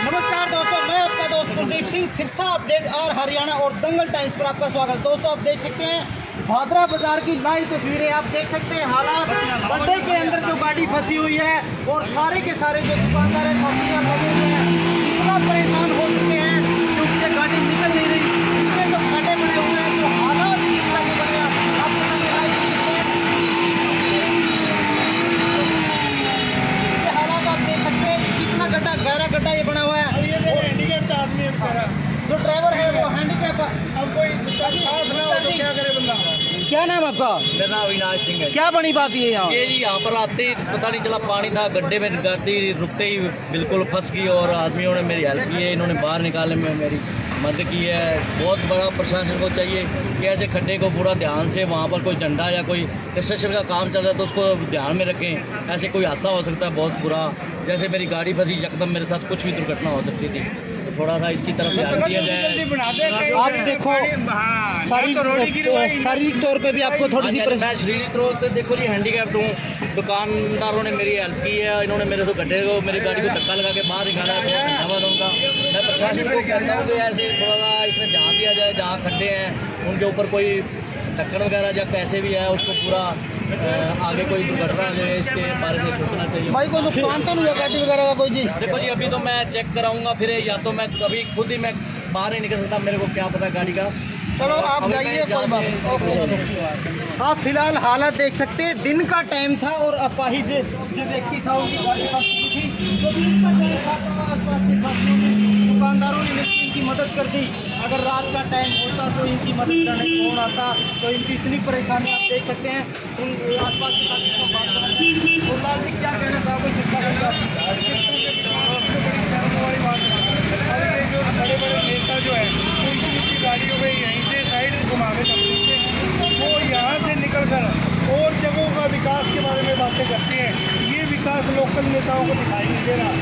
नमस्कार दोस्तों, मैं आपका दोस्त कुलदीप सिंह। सिरसा अपडेट और हरियाणा और दंगल टाइम्स पर आपका स्वागत। दोस्तों, आप देख सकते हैं भादरा बाजार की लाइव तस्वीरें। आप देख सकते हैं हालात, गड्ढे के अंदर जो गाड़ी फंसी हुई है और सारे के सारे जो दुकानदार हैं फंसियाँ फंसे हुए हैं, इतना परेशान हो चुके हैं क्योंकि गाड़ी निकल नहीं रही। इसमें जो खड्डे बने हुए हैं, जो हालात इस तरह के बने हैं, आप ये हालात आप देख सकते हैं। कितना गड्ढा, गहरा गड्ढा ये बना हुआ है। आदमी जो ड्राइवर है वो हैंडीकैप। अब कोई क्या करे बंदा। क्या नाम आपका? मेरा नाम अविनाश सिंह है। क्या बनी बात ये यहाँ? ये जी यहाँ पर आते ही पता नहीं चला, पानी था गड्ढे में, गाड़ी रुकते ही बिल्कुल फंस गई और आदमियों ने मेरी हेल्प की है। इन्होंने बाहर निकालने में मेरी मदद की है। बहुत बड़ा प्रशासन को चाहिए कि ऐसे खड्डे को पूरा ध्यान से, वहाँ पर कोई झंडा या कोई कंस्ट्रक्शन का काम चल रहा है तो उसको ध्यान में रखें। ऐसे कोई हादसा हो सकता है बहुत बुरा, जैसे मेरी गाड़ी फंसी, यकदम मेरे साथ कुछ भी दुर्घटना हो सकती थी। तो थोड़ा सा इसकी तरफ ध्यान दिया जाए। आप देखो, शारीरिक तौर पे भी आपको थोड़ी सी मैं शारीरिक तौर पर देखो जी हैंडीकैप्ड हूँ। दुकानदारों ने मेरी हेल्प की है, इन्होंने मेरे को गड्ढे को, मेरी गाड़ी को धक्का लगा के बाहर निकाला है। बहुत धन्यवाद उनका। मैं प्रशासन को कहता हूँ कि ऐसे थोड़ा सा इसमें ध्यान दिया जाए, जहाँ खड्डे हैं उनके ऊपर कोई ढक्कन वगैरह या पैसे भी है उसको पूरा आगे कोई दुर्घटना जो है इसके बारे में सोचना चाहिए। भाई को नुकसान तो नहीं हुआ गाड़ी वगैरह का कोई जी? देखो जी, अभी तो मैं चेक कराऊंगा, फिर या तो मैं कभी खुद ही मैं बाहर नहीं निकल सकता, मेरे को क्या पता गाड़ी का। चलो आप जाइए, कोई बात नहीं। ओके। आप फिलहाल हालत देख सकते हैं, दिन का टाइम था और अपाहिज जो व्यक्ति था उनकी गाड़ी फंस चुकी थी। तो दिन का टाइम था तो आसपास के साथियों ने, दुकानदारों ने इनकी मदद कर दी। अगर रात का टाइम होता तो इनकी मदद करने कौन आता? तो इनकी इतनी परेशानी आप देख सकते हैं। उन आसपास के साथियों को बात करें तो लाल जी क्या कहना चाहोगे? बड़े बड़े नेता जो है उनकी गाड़ियों में यहीं से साइड घुमावे करते हैं, वो यहाँ से निकल कर और जगहों का विकास के बारे में बातें करते हैं। ये विकास लोकल नेताओं को दिखाई नहीं दे रहा।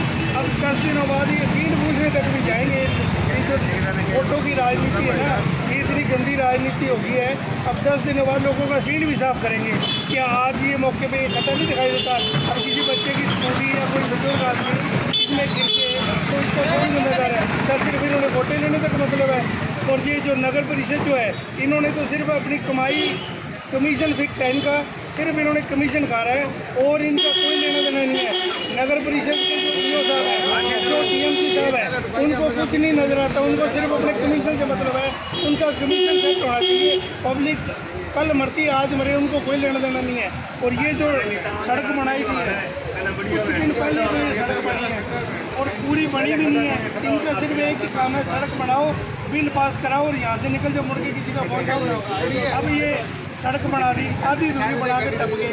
अब 10 दिनों बाद ये सीट पूछने तक भी जाएंगे। ये जो वोटों की राजनीति है ना, ये इतनी गंदी राजनीति हो गई है। अब 10 दिनों बाद लोगों का सीट भी साफ करेंगे। क्या आज ये मौके पे ये खतरा नहीं दिखाई देता? अब किसी बच्चे की स्कूटी या कोई बुजुर्ग आदमी इसमें गिर के तो इसका कोई जिम्मेदार है? 10 दिन फिर उन्हें वोटें लेने तक मतलब है। और ये जो नगर परिषद जो है, इन्होंने तो सिर्फ अपनी कमाई, कमीशन फिक्स है इनका, सिर्फ इन्होंने कमीशन खा रहा है और इनका कोई लेना देना नहीं है। नगर परिषद के जो डीओ साहब है, जो टीएमसी साहब है, उनको कुछ नहीं नजर आता। उनको सिर्फ अपने कमीशन से मतलब है। उनका कमीशन सेट होना चाहिए। पब्लिक कल मरती है, आज मरे, उनको कोई लेना देना नहीं है। और ये जो सड़क बनाई गई है, कुछ दिन पहले जो ये सड़क बनी है और पूरी बनी भी नहीं है। इनका सिर्फ एक ही काम है, सड़क बनाओ, बिल पास कराओ और यहाँ से निकल जाओ, मुड़ के किसी का फोन जाओ। अब ये सड़क बना दी, आधी दूरी बना के टप गई।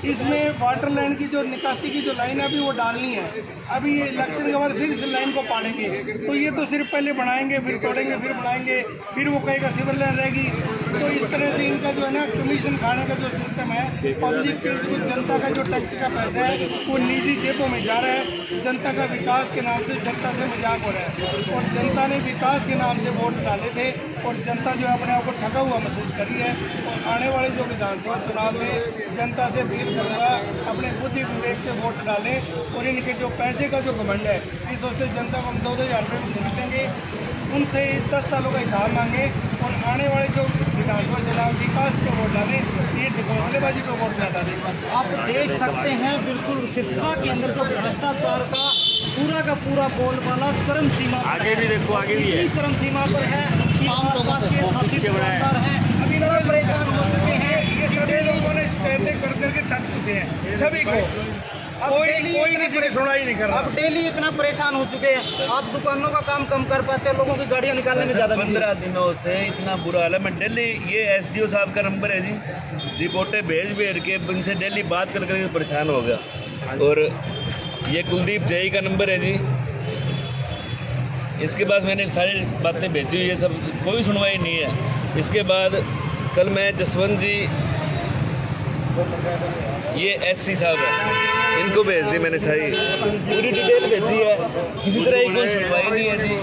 इसमें वाटर लाइन की जो निकासी की जो लाइन है अभी वो डालनी है। अभी ये इलेक्शन के बाद फिर इस लाइन को पाड़ेंगे। तो ये तो सिर्फ पहले बनाएंगे, फिर तोड़ेंगे, फिर बनाएंगे, फिर वो कहेगा सिविल लाइन रहेगी। तो इस तरह से इनका जो है ना कमीशन खाने का जो सिस्टम है, पब्लिक के जो जनता का जो टैक्स का पैसा है वो निजी जेबों में जा रहा है। जनता का विकास के नाम से जनता से मजाक हो रहा है। और जनता ने विकास के नाम से वोट डाले थे और जनता जो है अपने आप को ठगा हुआ महसूस कर रही है। और आने वाले जो विधानसभा चुनाव में जनता से अपील करूँगा, अपने बुद्धि विवेक से वोट डालें। और इनके जो पैसे का जो घमंड है, इस वजह जनता को हम 2-2 हज़ार रुपये भी देंगे, उनसे 10 सालों का हिसाब मांगे और आने वाले जो विधानसभा चुनाव विकास पे वोट डालें, ये ढकोसलेबाजी पे वोट ना डालें। आप देख सकते हैं बिल्कुल सिरसा के अंदर जो भ्रष्टाचार का पूरा बोलबाला चरम सीमा, आगे भी देखो, आगे भी है, चरम सीमा पर है। आसपास के साथी दुकानदार हैं, अभी बड़ा परेशान हो चुके हैं। ये सभी लोगों ने स्टैंडिंग कर करके थक चुके हैं सभी को। कोई किसी की सुनाई नहीं कर रहा। अब डेली इतना परेशान हो चुके हैं। आप दुकानों का काम कम कर पाते हैं, लोगों की गाड़ियाँ निकालने में ज़्यादा 15 दिनों से इतना बुरा हाल है। मैं डेली, ये एसडीओ साहब का नंबर है जी, रिपोर्टें भेज के उनसे डेली बात कर करके परेशान हो गया। और ये कुलदीप जई का नंबर है जी, इसके बाद मैंने सारी बातें भेजी हुई है, सब कोई सुनवाई नहीं है। इसके बाद कल मैं जसवंत जी, ये एससी साहब है, इनको भेज दी मैंने, सारी पूरी डिटेल भेजी है। किसी तरह की कोई सुनवाई नहीं है जी।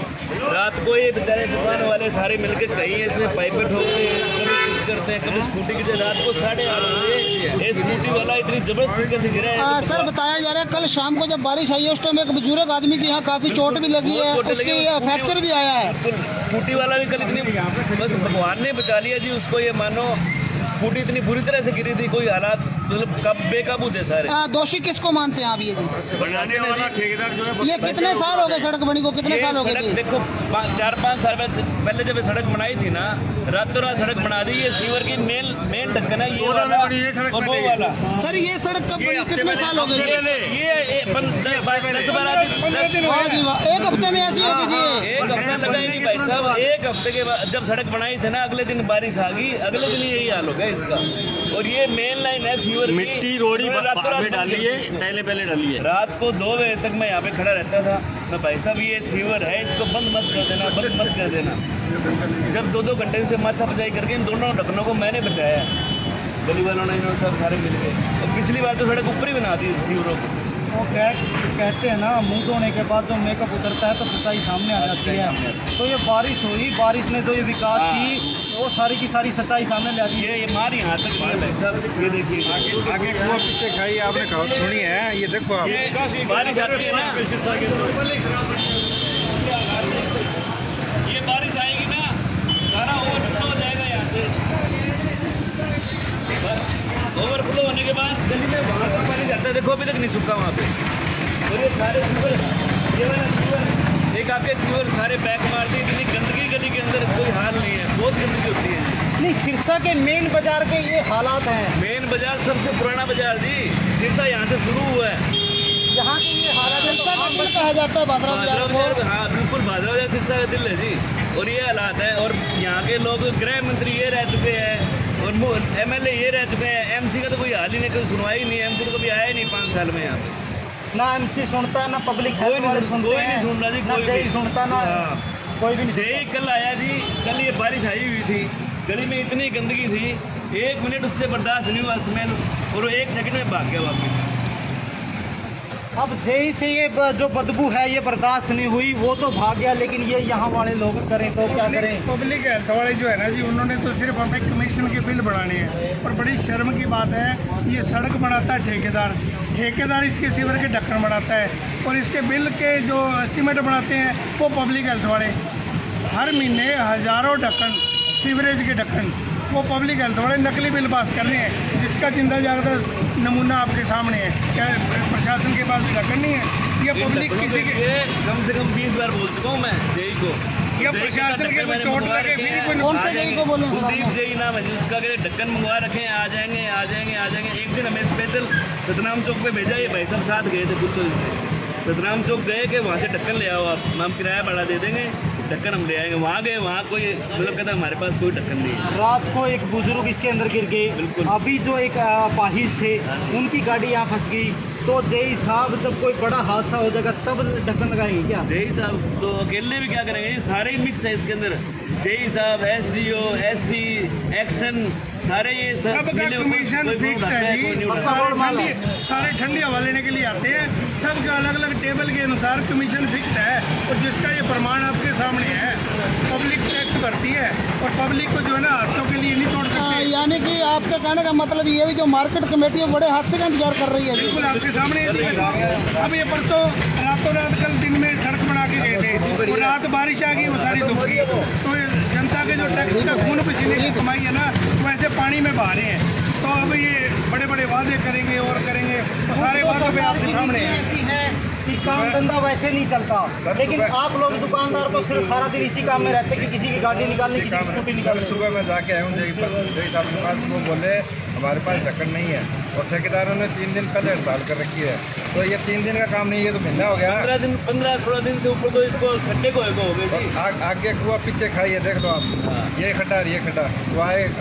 रात को ये बेचारे दुकान वाले सारे मिलकर कहीं इसमें पाइपें ठोकते हैं, कभी कुछ करते हैं, कभी स्कूटी की रात को 8:30 बजे ये स्कूटी वाला इतनी जबरदस्त तरीके से गिरा है। सर बताया जा रहा है कल शाम को जब बारिश आई है उस टाइम एक बुजुर्ग आदमी की यहाँ काफी चोट भी लगी है, उसकी फ्रैक्चर भी आया है। स्कूटी वाला भी कल इतनी बस भगवान ने बचा लिया जी उसको। ये मानो स्कूटी इतनी बुरी तरह से गिरी थी, कोई हालात मतलब कब बेकाबू थे सारे। दोषी किसको मानते हैं आप ये जी? बनाने वाला ठेकेदार जो है ये कितने साल हो गए सड़क बनी को, कितने साल हो गए जी? देखो 4-5 साल पहले जब ये सड़क बनाई थी ना, रातों रात सड़क बना दी। ये सीवर की मेन ढक्कन है ये वाला और वो वाला। सर ये सड़क कब बनी, कितने साल हो गए जी? ये 10-12 दिन वाह जी वाह, एक हफ्ते में ऐसी होगी जी? एक हफ्ता लगा ही नहीं भाई साहब। एक हफ्ते के बाद जब सड़क बनाई थी ना, अगले दिन बारिश आ गई, अगले दिन यही हाल हो गया इसका। और ये मेन लाइन है सीवर की, मिट्टी रोड़ी रातों रात डाली है, पहले डाली है। रात को 2 बजे तक मैं यहाँ पे खड़ा रहता था। मैं भाई साहब ये सीवर है, इसको बंद मत कर देना, बंद मत कर देना। जब 2-2 घंटे से माथा बचाई करके इन दोनों ढक्कनों को मैंने बचाया, गली वालों ने इन्होंने सब सारे मिल गए। और पिछली बार तो सड़क ऊपर ही बना दी सीवरों को। वो कहते हैं ना, मुंह धोने के बाद जो मेकअप उतरता है तो सच्चाई सामने आ जाती है। तो ये बारिश हुई, बारिश ने जो ये विकास की वो सारी की सारी सच्चाई सामने ला दी। ये मार यहाँ तक ये देखिए आगे कुआं पीछे खाई, आपने कहावत सुनी है, ये देखो आप। ये बारिश आती है ना, ये बारिश आएगी ना, सारा ओवरफ्लो हो जाएगा यहाँ से। ओवरफ्लो होने के बाद गली में वहाँ से पानी जाता है, देखो अभी तक नहीं सूखा वहाँ पे। और ये सारे सीवर, ये वाला सीवर एक आके सीवर सारे बैक मारते हैं। इतनी गंदगी गली के अंदर कोई हाल नहीं है, बहुत गंदगी होती है। नहीं, सिरसा के मेन बाजार के ये हालात हैं। मेन बाजार सबसे पुराना बाजार जी, सिरसा यहाँ से शुरू हुआ है। यहाँ के ये हालात सिरसा का दिल कहा जाता है भादरा बाजार को। हाँ बिल्कुल, भादरा बाजार सिरसा का दिल है जी। और ये हालात है। और यहाँ के लोग, गृह मंत्री ये रह चुके हैं और MLA ये रह चुके हैं। MC का तो कोई हाल ही नहीं, कोई सुनवाई नहीं है। MC तो कभी आया ही नहीं 5 साल में यहाँ पे। ना MC सुनता, ना पब्लिक कोई नहीं सुन रहा जी, कोई भी सुनता, ना कोई भी नहीं। जय कल आया जी, कल ये बारिश आई हुई थी, गली में इतनी गंदगी थी, 1 मिनट उससे बर्दाश्त नहीं हुआ स्मेल, और वो 1 सेकंड में भाग गया वापस। अब जेई से ये जो बदबू है ये बर्दाश्त नहीं हुई, वो तो भाग गया, लेकिन ये यहाँ वाले लोग करें तो क्या करें? पब्लिक हेल्थ वाले जो है ना जी, उन्होंने तो सिर्फ हमें कमीशन के बिल बढ़ाने हैं। और बड़ी शर्म की बात है, ये सड़क बनाता है ठेकेदार इसके सीवर के ढक्कन बनाता है, और इसके बिल के जो एस्टीमेट बनाते हैं वो पब्लिक हेल्थ वाले। हर महीने हज़ारों ढक्कन, सीवरेज के ढक्कन, वो पब्लिक हेल्थ वाले नकली बिल पास कर रहे हैं, जिसका जिंदा जागदा नमूना आपके सामने है। क्या प्रशासन के पास ढक्कन नहीं है? या पब्लिक किसी के कम से कम 20 बार बोल चुका हूँ मैं जेई को। या प्रशासन के कोई चोट लगे फिर कोई कौन से जेई को बोले सर? कुलदीप जेई नाम है जी उसका, ढक्कन मंगवा रखे, आ जाएंगे। एक दिन हमें स्पेशल सतनाम चौक पे भेजा, ये भाई साहब साथ गए थे कुछ से सतनाम चौक गए कि वहाँ से ढक्कन ले आओ आप, हम किराया बढ़ा दे देंगे, ढक्कन हम ले आएंगे। वहाँ गए, वहाँ कोई मतलब कहता हमारे पास कोई ढक्कन नहीं है। रात को एक बुजुर्ग इसके अंदर गिर गए। बिल्कुल। अभी जो एक अपाहिज थे उनकी गाड़ी यहाँ फंस गई। तो जेई साहब जब कोई बड़ा हादसा हो जाएगा तब ढक्कन लगाएंगे क्या? जेई साहब तो अकेले भी क्या करेंगे, ये सारे ही मिक्स है इसके अंदर। जेई साहब, SDO, SC, एक्शन, सारे ये सबका कमीशन फिक्स है जी। सारे ठंडी हवा लेने के लिए आते हैं, सबका अलग अलग टेबल के अनुसार कमीशन फिक्स है। और जिसका ये प्रमाण आपके सामने है, पब्लिक टैक्स भरती है और पब्लिक को जो है ना हादसों के लिए नहीं तोड़ सकते। यानी कि आपके कहने का मतलब ये भी जो मार्केट कमेटी है बड़े हादसे का इंतजार कर रही है। बिल्कुल आपके सामने अब ये परसों रातों रात कल दिन में सड़क बना के गए थे, और रात बारिश आ गई, वो सारी धुप गई। तो जनता के जो टैक्स का खून पसीने की कमाई है ना, वो ऐसे पानी में बहा रहे हैं। तो अब ये बड़े बड़े वादे करेंगे और करेंगे, तो सारे वादों पे आपके सामने ऐसी है कि काम धंधा वैसे नहीं चलता, लेकिन आप लोग दुकानदार तो सिर्फ सारा दिन इसी काम में रहते कि किसी की गाड़ी निकालनी, किसी की स्कूटी निकालनी। सुबह मैं जाके आया हूँ जेई साहब के पास, वो बोले हमारे पास ढक्कन नहीं है, और ठेकेदारों ने 3 दिन पहले हड़ताल कर रखी है। तो ये 3 दिन का काम नहीं, ये तो महीना हो गया। 15-16 दिन से ऊपर तो इसको खड्डे को हो गए जी। आगे कुआ पीछे खाई है, देख लो आप, ये खड्डा और ये खड्डा।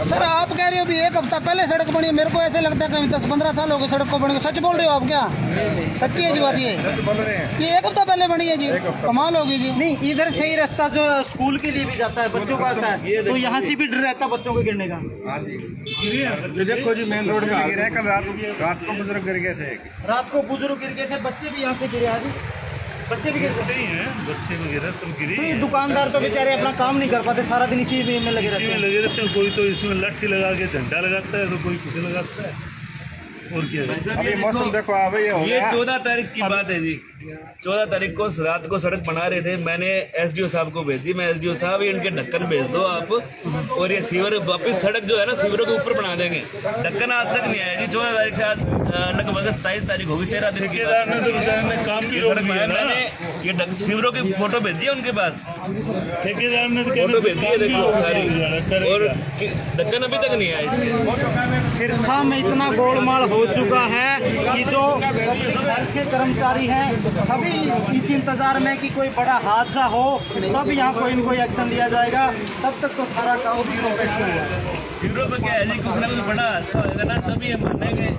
सर आप कह रहे हो भी 1 हफ्ता पहले सड़क बनी है, मेरे को ऐसे लगता है कि 10-15 साल हो गए सड़क को बने। सच बोल रहे हो आप क्या? सच्ची है जी बात ये? सच बोल रहे हैं। ये 1 हफ्ता पहले बनी है जी, कमाल होगी जी। नहीं, इधर से ही रास्ता जो स्कूल के लिए भी जाता है, बच्चों का आता है, तो यहाँ से भी डर रहता है बच्चों के गिरने का। हाँ जी, देखो जी मेन रोड में गिरे। कल रात को बुजुर्ग गिर गए थे। रात को बुजुर्ग गिर गए थे, बच्चे भी यहाँ से गिरे आज। बच्चे भी गिर गिरते ही हैं, बच्चे वगैरह सब गिरे तो ही ये हैं। दुकानदार तो बेचारे अपना काम नहीं कर पाते, सारा दिन इसी में लगे रहते इसी में हैं। लगे रहते हैं, कोई तो इसमें लट्ठी लगा के झंडा लगाता है तो कोई कुछ लगाता है, और क्या है। भाई साहब, अभी ये मौसम देखो अब ये हो ये गया। 14 तारीख की बात है जी। 14 तारीख को रात को सड़क बना रहे थे, मैंने एसडीओ साहब को भेजी, मैं एसडीओ साहब इनके ढक्कन भेज दो आप, और ये सीवर वापिस सड़क जो है ना सीवरों के ऊपर बना देंगे। ढक्कन आज तक नहीं आया जी। 14 तारीख से आज लगभग 27 तारीख होगी, 13 दिन की ठेकेदार बात। ने तो बेचारे ने काम भी रोक सड़क दिया बनाया, ना। मैंने ये सीवरों की फोटो भेजी है उनके पास, ठेकेदार ने तो फोटो भेजी है देखो काम भी सारी, रोक दिया, और करेगा। ढक्कन अभी तक नहीं आया इसमें। सिरसा में इतना गोलमाल हो चुका है कि जो हेल्थ के कर्मचारी हैं सभी इस इंतजार में कि कोई बड़ा हादसा हो तब यहाँ कोई न कोई एक्शन लिया जाएगा, तब तक तो सारा काम जीरो पे हुआ है। सीवरों पर क्या है जी, कुछ ना कुछ बड़ा हादसा होगा ना तभी हम मानेंगे।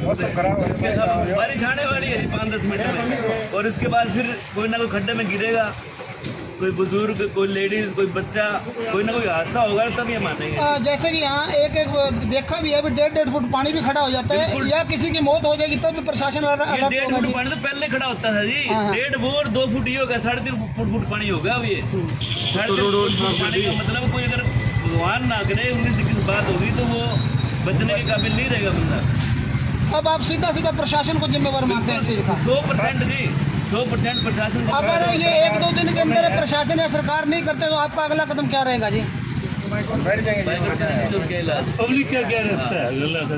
मौसम खराब हो इसके गया। अब बारिश आने वाली है 5-10 मिनट में, और इसके बाद फिर कोई ना कोई खड्डे में गिरेगा, कोई बुजुर्ग, कोई लेडीज, कोई बच्चा, कोई ना कोई हादसा होगा तभी हम मानेंगे। जैसे कि यहाँ एक देखा भी है, अभी 1.5 फुट पानी भी खड़ा हो जाता है, बिल्कुल। या किसी की मौत हो जाएगी तब भी प्रशासन ये अलर्ट 1.5 होगा फुट जी। पानी तो पहले खड़ा होता था जी। हाँ, हाँ। 1.5 बोर 2 फुट ये होगा, 3.5 फुट पानी होगा अब ये। 3.5 फुट पानी का मतलब कोई अगर भगवान ना करे 19-21 बात होगी तो वो बचने के काबिल नहीं रहेगा बंदा। अब आप सीधा सीधा प्रशासन को जिम्मेवार मानते हैं इस चीज का। 100% जी, 100% प्रशासन का अगर कार्य ये होता है। 1-2 दिन के अंदर प्रशासन या सरकार नहीं करते तो आपका अगला कदम क्या रहेगा जी? बैठ जाएंगे जी। उनके इलाज। पब्लिक क्या क्या रहता है, गलत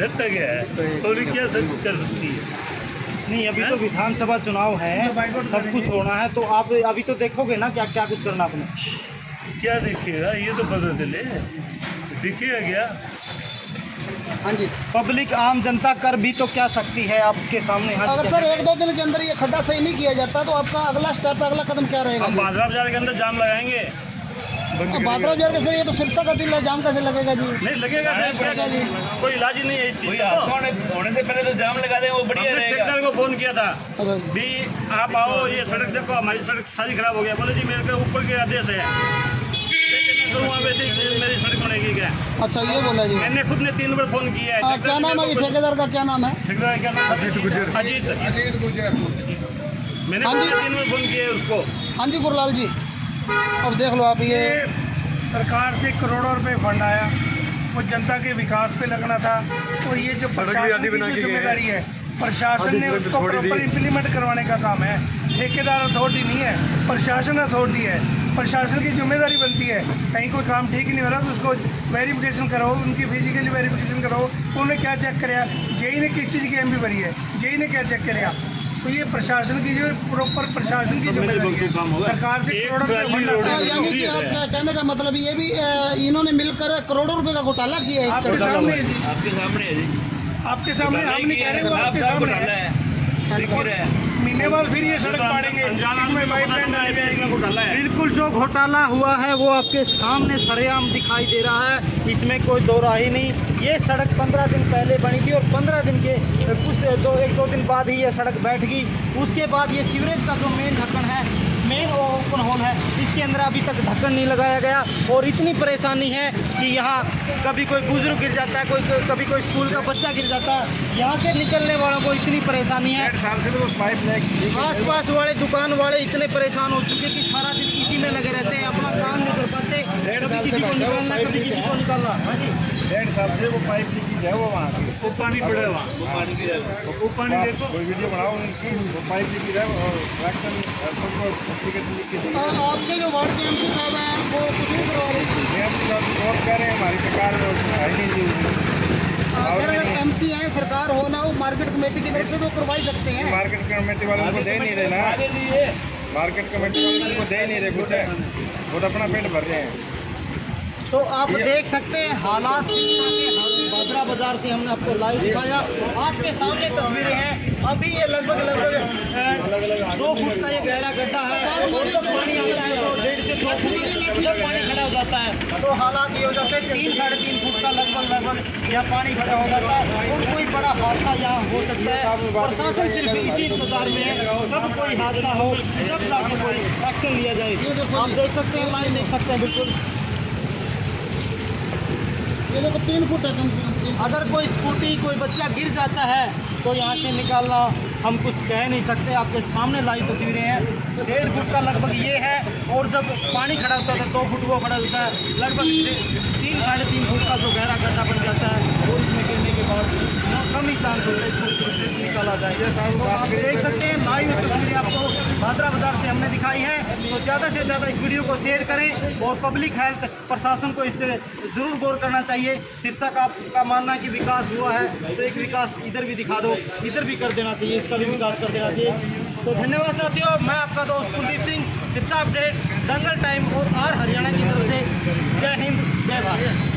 रहता क्या है, पब्लिक क्या सब कर सकती है। नहीं, अभी तो विधानसभा चुनाव है, सब कुछ होना है, तो आप अभी तो देखोगे ना क्या क्या कुछ करना आपने। क्या देखिएगा, ये तो पता चले, दिखेगा क्या। हाँ जी, पब्लिक आम जनता कर भी तो क्या सकती है आपके सामने। अगर सर 1-2 दिन के अंदर ये खड्डा सही नहीं किया जाता तो आपका अगला स्टेप, अगला कदम क्या रहेगा? हम बाजरा बाजार के अंदर जाम लगाएंगे। बादरा बाजार के सर ये तो सिरसा का दिल है, जाम कैसे लगेगा जी? नहीं लगेगा, कोई इलाज ही नहीं है इस चीज कोई का। हादसा होने से पहले तो जाम लगा दें, वो बढ़िया हमने रहेगा। ठेकेदार को फोन किया था अच्छा, भी आप आओ, ये सड़क देखो, हमारी सड़क सारी खराब हो गया। बोले जी मेरे के ऊपर के आदेश है, मैं करूँगा वैसे ही मेरी सड़क बनेगी क्या। अच्छा ये बोला जी। मैंने खुद ने 3 बार फोन किया है। क्या नाम है ये ठेकेदार का, क्या नाम है? ठेकेदार क्या नाम है? अजीत गुजर। मैंने हाँ जी। 3 बार फोन किया है उसको। हाँ जी गुरलाल जी, अब देख लो आप ये सरकार से करोड़ों रुपए फंड आया, वो जनता के विकास पे लगना था, और ये जो प्रशासन की जो जिम्मेदारी है, प्रशासन ने उसको प्रॉपर इम्प्लीमेंट करवाने का काम है। ठेकेदार अथॉरिटी नहीं है, प्रशासन अथॉरिटी है। प्रशासन की जिम्मेदारी बनती है, कहीं कोई काम ठीक नहीं हो रहा तो उसको वेरिफिकेशन कराओ, उनकी फिजिकली वेरिफिकेशन कराओ, उन्होंने क्या चेक कराया, जेई ने किस चीज़ की एमपी भरी है, जेई ने क्या चेक कराया। तो ये प्रशासन की जो प्रॉपर प्रशासन की जिम्मेदारी है, सरकार से करोड़ों रुपए फंड आता है। यानी कि आपका कहने का मतलब ये भी इन्होंने मिलकर करोड़ों रुपए का घोटाला किया है इस आपके सड़क सामने पर। है जी, आपके सामने है जी, आपके सामने, हम नहीं कह रहे, वो आपके साफ सामने घोटाला है। है, दिख ही रहा है। महीने बाद फिर ये सड़क पाड़ेंगे, इसमें पाइपलाइन डाली जाएगी। घोटाला है। बिल्कुल जो घोटाला हुआ है वो आपके सामने सरेआम दिखाई दे रहा है, इसमें कोई दो राय नहीं। ये सड़क 15 दिन पहले बनी थी और 15 दिन के कुछ 1-2 दिन बाद ही ये सड़क बैठ गई। उसके बाद ये सीवरेज का जो मेन ढक्कन है, मेन ओपन होल है, इसके अंदर अभी तक ढक्कन नहीं लगाया गया। और इतनी परेशानी है कि यहाँ कभी कोई बुजुर्ग गिर जाता है, कभी कोई स्कूल का बच्चा गिर जाता है, यहाँ से निकलने वालों को इतनी परेशानी है। 1.5 साल से तो पाइप आसपास वाले दुकान वाले इतने परेशान हो चुके कि सारा दिन इसी में लगे रहते हैं, अपना काम नहीं कर पाते, कभी किसी को निकालना, कभी किसी को निकालना। हाँ जी, 1.5 साल से वो पाइप लीकेज है वो वहाँ की। वो पानी पड़े वहाँ, वो पानी आप देखो। कोई वीडियो बनाओ उनकी, वो पाइप लीकेज है और एक्शन सबको एप्लीकेशन लीकेज है। आपके जो वार्ड के एमसी साहब हैं वो कुछ नहीं करवा रहे। ये सब बहुत कह रहे हैं हमारी सरकार में उसमें है नहीं जी। सर अगर एमसी है, सरकार हो ना हो, मार्केट कमेटी की तरफ से तो करवा ही सकते हैं। मार्केट कमेटी वाले उनको दे नहीं रहे ना, मार्केट कमेटी वाले उनको दे नहीं रहे कुछ है, वो तो अपना पेट भर रहे हैं। तो आप देख सकते हैं हालात सिरसा के बादरा बाजार से हमने आपको लाइव दिखाया, आपके सामने तस्वीरें हैं। अभी ये लगभग 2 फुट का ये गहरा गड्ढा है, और जब पानी आता है तो 1.5 से 2 फुट तक पानी खड़ा हो जाता है। तो हालात ये हो जाते हैं 3-3.5 फुट का लगभग यहाँ पानी खड़ा हो जाता है, और कोई बड़ा हादसा यहाँ हो सकता है। प्रशासन सिर्फ इसी इंतजार में है कब कोई हादसा हो, जब जाके कोई एक्शन लिया जाए। आप देख सकते हैं, लाइन देख सकते हैं, बिल्कुल ये देखो 3 फुट है कम से कम। अगर कोई स्कूटी, कोई बच्चा गिर जाता है तो यहाँ से निकालना हम कुछ कह नहीं सकते। आपके सामने लाइव तस्वीरें हैं। 1.5 फुट का लगभग ये है, और जब पानी खड़ा होता है तो 2 फुट वो खड़ा होता है, लगभग 3 साढ़े 3 फुट का जो गहरा गड्ढा बन जाता है, और इसमें गिरने के बाद कम ही चांस होता है इसको सुरक्षित निकाला जाए। तो आप देख सकते हैं लाइव तस्वीरें आपको भादरा बाजार से हमने दिखाई है। तो ज़्यादा से ज़्यादा इस वीडियो को शेयर करें, और पब्लिक हेल्थ प्रशासन को इस पर ज़रूर गौर करना चाहिए। सिरसा का मानना है कि विकास हुआ है, तो एक विकास इधर भी दिखा दो, इधर भी कर देना चाहिए, इसका भी विकास कर देना चाहिए। तो धन्यवाद साथियों, मैं आपका दोस्त कुलदीप सिंह, सिरसा अपडेट, दंगल टाइम और आर हरियाणा की तरफ से। जय हिंद, जय भारत।